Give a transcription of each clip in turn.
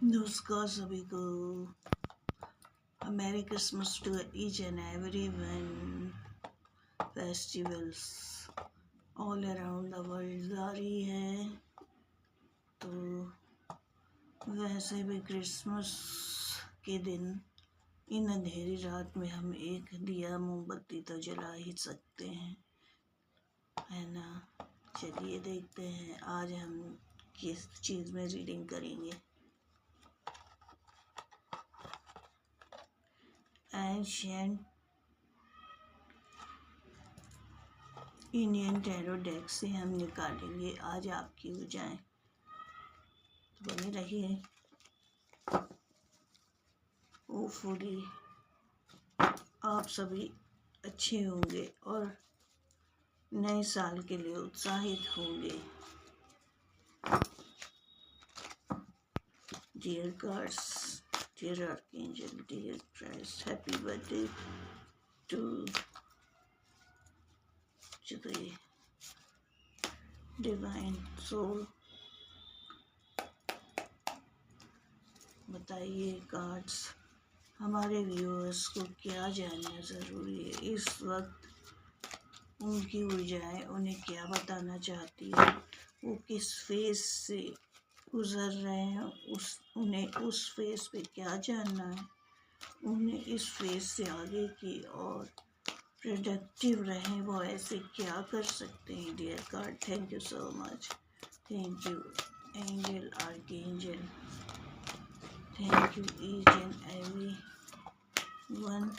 नमस्कार सभी को। Merry Christmas to each and every one. Festivals all around the world जारी है, तो वैसे भी क्रिसमस के दिन इन अंधेरी रात में हम एक दिया मोमबत्ती तो जला ही सकते हैं, है ना। चलिए देखते हैं आज हम किस चीज़ में रीडिंग करेंगे। एंशिएंट इंडियन टैरो डेक से हम निकालेंगे आज आपकी ऊर्जाएं, तो बने रहिए। होपफुली आप सभी अच्छे होंगे और नए साल के लिए उत्साहित होंगे। Dear cards, dear archangel, dear Christ, happy birthday to the divine soul. बताइए कार्ड्स, हमारे व्यूअर्स को क्या जानना ज़रूरी है इस वक्त, उनकी ऊर्जाएं उन्हें क्या बताना चाहती है, वो किस फेज से गुजर रहे हैं, उन्हें उस फेज पे क्या जानना है, उन्हें इस फेज से आगे की और प्रोडक्टिव रहें वो ऐसे क्या कर सकते हैं। Dear card, thank you so much. Thank you angel, archangel, thank you each and every one.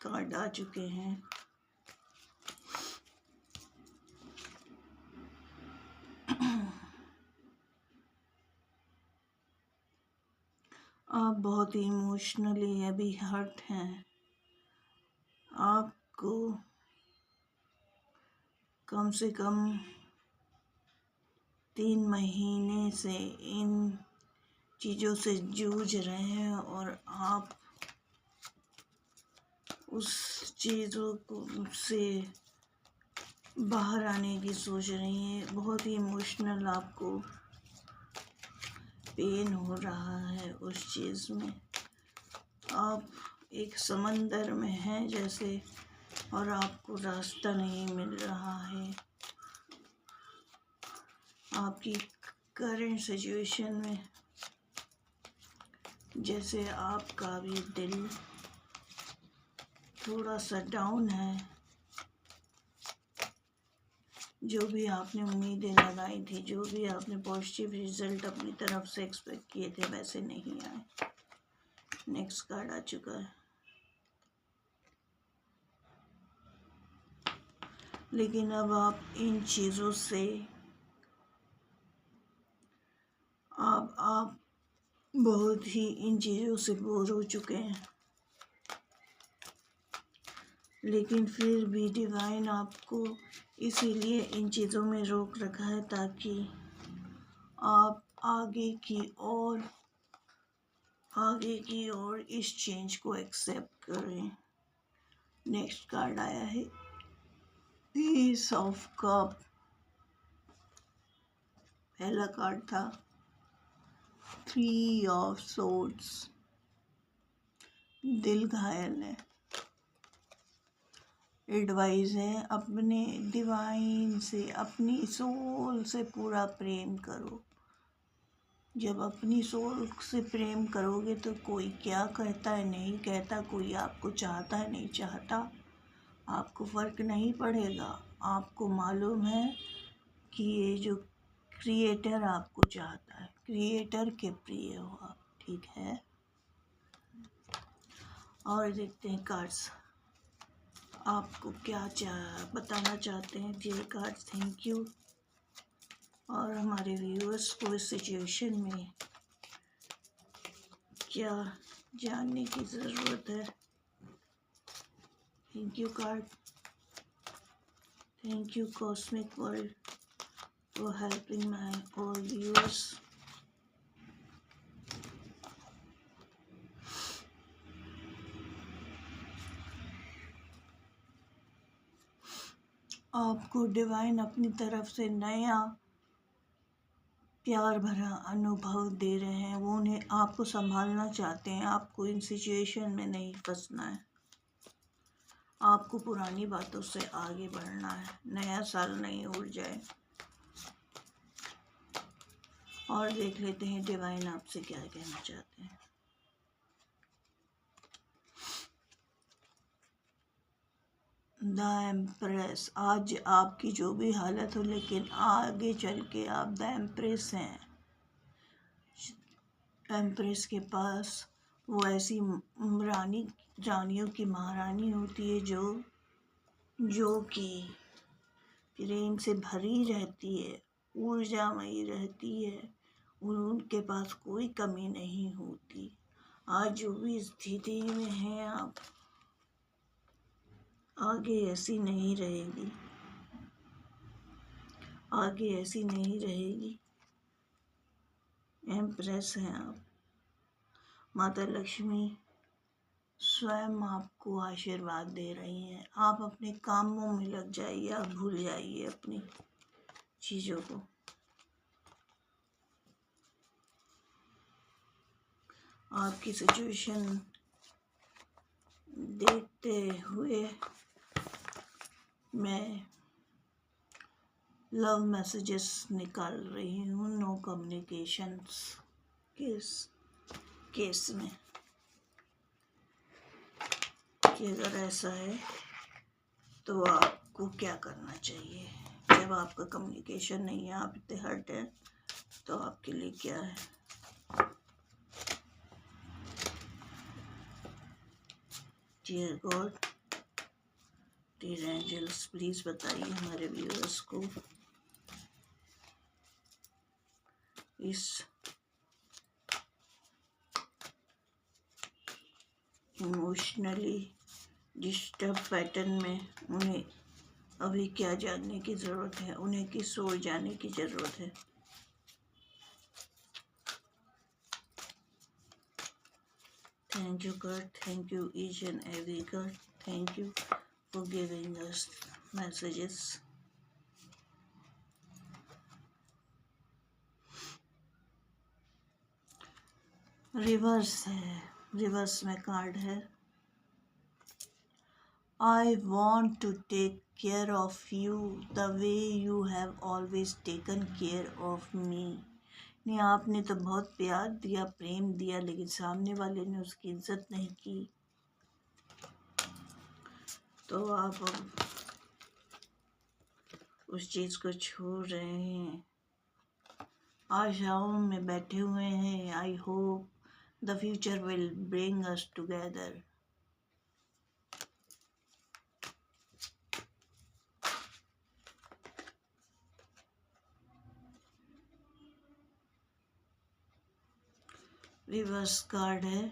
Card आ चुके हैं। आप बहुत ही इमोशनली अभी हर्ट हैं। आपको कम से कम 3 महीने से इन चीज़ों से जूझ रहे हैं और आप उस चीज़ों को से बाहर आने की सोच रही हैं। बहुत ही इमोशनल आपको पेन हो रहा है उस चीज़ में। आप एक समंदर में हैं जैसे, और आपको रास्ता नहीं मिल रहा है। आपकी करंट सिचुएशन में जैसे आपका भी दिल थोड़ा सा डाउन है। जो भी आपने उम्मीदें लगाई थी, जो भी आपने पॉजिटिव रिजल्ट अपनी तरफ से एक्सपेक्ट किए थे, वैसे नहीं आए। नेक्स्ट कार्ड आ चुका है। लेकिन अब आप इन चीज़ों से आप बहुत ही इन चीज़ों से बोर हो चुके हैं। लेकिन फिर भी डिवाइन आपको इसीलिए इन चीज़ों में रोक रखा है ताकि आप आगे की ओर इस चेंज को एक्सेप्ट करें। नेक्स्ट कार्ड आया है पीस ऑफ कप। पहला कार्ड था 3 ऑफ सोर्ड्स। दिल घायल है। एडवाइस है अपने डिवाइन से, अपनी सोल से पूरा प्रेम करो। जब अपनी सोल से प्रेम करोगे तो कोई क्या कहता है नहीं कहता, कोई आपको चाहता है नहीं चाहता, आपको फ़र्क नहीं पड़ेगा। आपको मालूम है कि ये जो क्रिएटर आपको चाहता है, क्रिएटर के प्रिय हो आप, ठीक है। और देखते हैं कार्ड्स आपको क्या बताना चाहते हैं। Dear cards, thank you. और हमारे व्यूअर्स को इस सिचुएशन में क्या जानने की ज़रूरत है। Thank you card, thank you cosmic world for helping my all viewers. आपको डिवाइन अपनी तरफ से नया प्यार भरा अनुभव दे रहे हैं। वो उन्हें आपको संभालना चाहते हैं। आपको इन सिचुएशन में नहीं फंसना है। आपको पुरानी बातों से आगे बढ़ना है। नया साल नहीं उड़ जाए। और देख लेते हैं डिवाइन आपसे क्या कहना चाहते हैं। द एम्प्रेस, आज आपकी जो भी हालत हो, लेकिन आगे चल के आप द एम्प्रेस हैं। एम्प्रेस के पास वो ऐसी रानियों की महारानी होती है जो कि प्रेम से भरी रहती है, ऊर्जामयी रहती है। उनके पास कोई कमी नहीं होती। आज जो भी स्थिति में हैं आप, आगे ऐसी नहीं रहेगी। आगे ऐसी नहीं रहेगी। एम्प्रेस हैं आप। माता लक्ष्मी स्वयं आपको आशीर्वाद दे रही हैं। आप अपने कामों में लग जाइए। आप भूल जाइए अपनी चीज़ों को। आपकी सिचुएशन देखते हुए मैं लव मैसेजेस निकाल रही हूँ नो कम्युनिकेशंस केस में, कि अगर ऐसा है तो आपको क्या करना चाहिए। जब आपका कम्युनिकेशन नहीं है, आप इतने हर्ट हैं, तो आपके लिए क्या है। Dear God, dear angels, please बताइए हमारे व्यूअर्स को इस इमोशनली डिस्टर्ब पैटर्न में उन्हें अभी क्या जानने की ज़रूरत है। उन्हें किस ओर जाने की ज़रूरत है। Thank you God, thank you each and every God, thank you for giving us messages. Reverse है, रिवर्स में कार्ड है I want to take care of you the way you have always taken care of me। नहीं, आपने तो बहुत प्यार दिया, प्रेम दिया, लेकिन सामने वाले ने उसकी इज्जत नहीं की। तो आप अब उस चीज़ को छोड़ रहे हैं। आशाओं में बैठे हुए हैं। I hope the future will bring us together. Reverse card है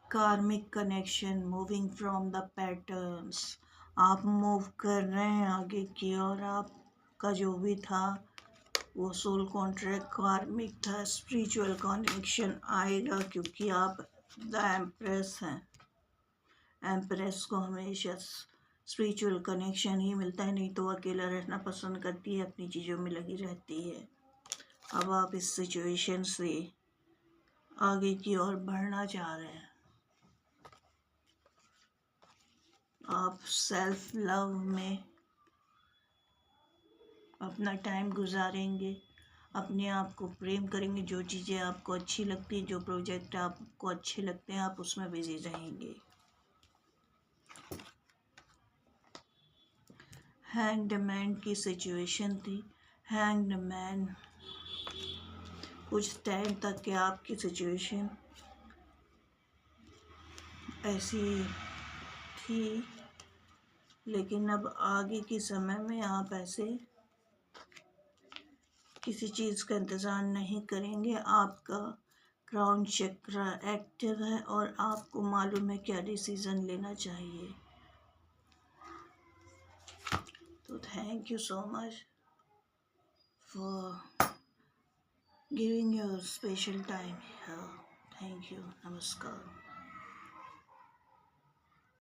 karmic connection, moving from the patterns. आप मूव कर रहे हैं आगे की और आपका जो भी था वो सोल कॉन्ट्रैक्ट कार्मिक था। स्पिरिचुअल कनेक्शन आएगा क्योंकि आप द एम्प्रेस हैं। एम्प्रेस को हमेशा स्पिरिचुअल कनेक्शन ही मिलता है, नहीं तो अकेला रहना पसंद करती है, अपनी चीज़ों में लगी रहती है। अब आप इस सिचुएशन से आगे की ओर बढ़ना चाह रहे हैं। आप सेल्फ लव में अपना टाइम गुजारेंगे, अपने आप को प्रेम करेंगे। जो चीज़ें आपको अच्छी लगती हैं, जो प्रोजेक्ट आपको अच्छे लगते हैं, आप उसमें बिजी रहेंगे। हैंग्ड मैन की सिचुएशन थी। हैंग्ड मैन कुछ टाइम तक के आपकी सिचुएशन ऐसी थी, लेकिन अब आगे के समय में आप ऐसे किसी चीज़ का इंतज़ार नहीं करेंगे। आपका क्राउन चक्र एक्टिव है और आपको मालूम है क्या डिसीज़न लेना चाहिए। तो thank you so much for giving your special time. Thank you. नमस्कार।